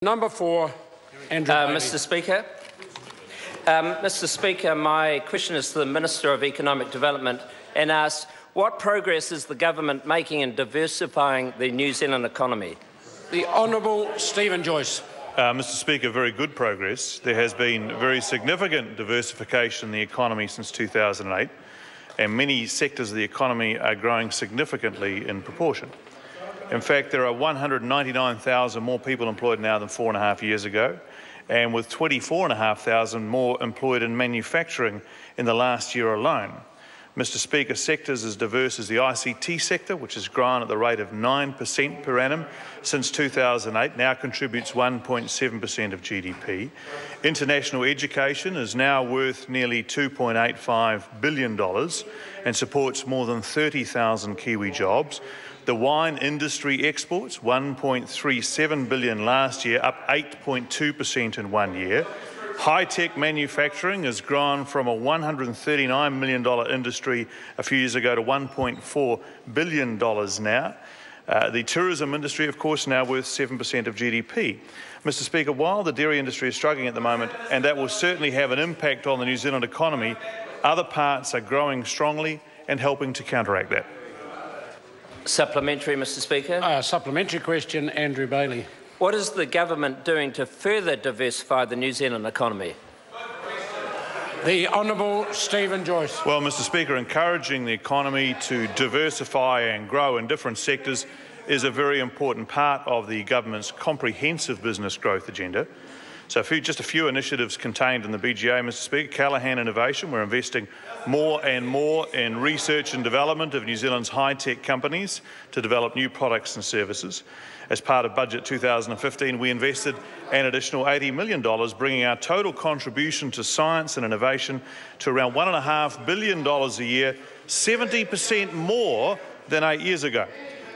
Number 4, Andrew Bailey. Mr. Speaker, my question is to the Minister of Economic Development and asks, what progress is the government making in diversifying the New Zealand economy? The Honourable Stephen Joyce. Mr. Speaker, very good progress. There has been very significant diversification in the economy since 2008, and many sectors of the economy are growing significantly in proportion. In fact, there are 199,000 more people employed now than 4.5 years ago, and with 24,500 more employed in manufacturing in the last year alone. Mr. Speaker, sectors as diverse as the ICT sector, which has grown at the rate of 9% per annum since 2008, now contributes 1.7% of GDP. International education is now worth nearly $2.85 billion and supports more than 30,000 Kiwi jobs. The wine industry exports $1.37 billion last year, up 8.2% in 1 year. High-tech manufacturing has grown from a $139 million industry a few years ago to $1.4 billion now. The tourism industry, of course, now worth 7% of GDP. Mr. Speaker, while the dairy industry is struggling at the moment, and that will certainly have an impact on the New Zealand economy, other parts are growing strongly and helping to counteract that. Supplementary, Mr. Speaker. Supplementary question, Andrew Bailey. What is the government doing to further diversify the New Zealand economy? The Honourable Stephen Joyce. Well, Mr. Speaker, encouraging the economy to diversify and grow in different sectors is a very important part of the government's comprehensive business growth agenda. So just a few initiatives contained in the BGA, Mr. Speaker. Callaghan Innovation, we're investing more and more in research and development of New Zealand's high-tech companies to develop new products and services. As part of Budget 2015, we invested an additional $80 million, bringing our total contribution to science and innovation to around $1.5 billion a year, 70% more than 8 years ago.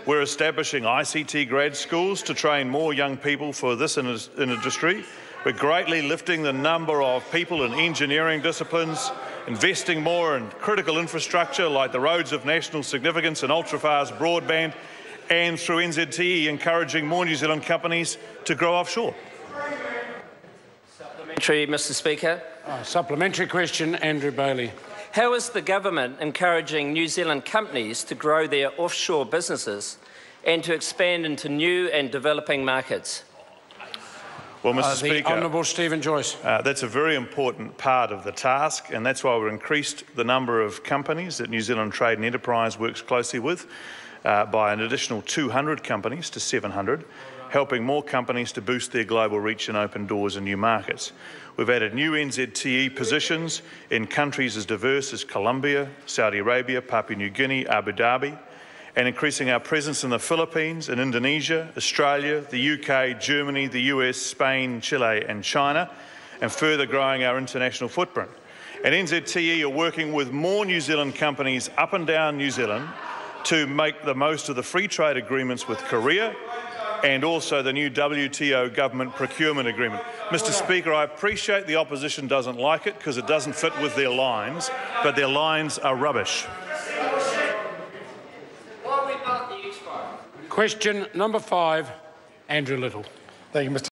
We're establishing ICT grad schools to train more young people for this industry. We're greatly lifting the number of people in engineering disciplines, investing more in critical infrastructure like the roads of national significance and ultra-fast broadband, and through NZTE encouraging more New Zealand companies to grow offshore. Supplementary, Mr. Speaker. Supplementary question, Andrew Bailey. How is the government encouraging New Zealand companies to grow their offshore businesses and to expand into new and developing markets? Well, Mr. Speaker, the Honourable Stephen Joyce. That's a very important part of the task, and that's why we've increased the number of companies that New Zealand Trade and Enterprise works closely with by an additional 200 companies to 700, helping more companies to boost their global reach and open doors in new markets. We've added new NZTE positions in countries as diverse as Colombia, Saudi Arabia, Papua New Guinea, Abu Dhabi, and increasing our presence in the Philippines, in Indonesia, Australia, the UK, Germany, the US, Spain, Chile and China, and further growing our international footprint. And NZTE are working with more New Zealand companies up and down New Zealand to make the most of the free trade agreements with Korea and also the new WTO government procurement agreement. Mr. Speaker, I appreciate the opposition doesn't like it because it doesn't fit with their lines, but their lines are rubbish. Question number 5, Andrew Little. Thank you, Mr.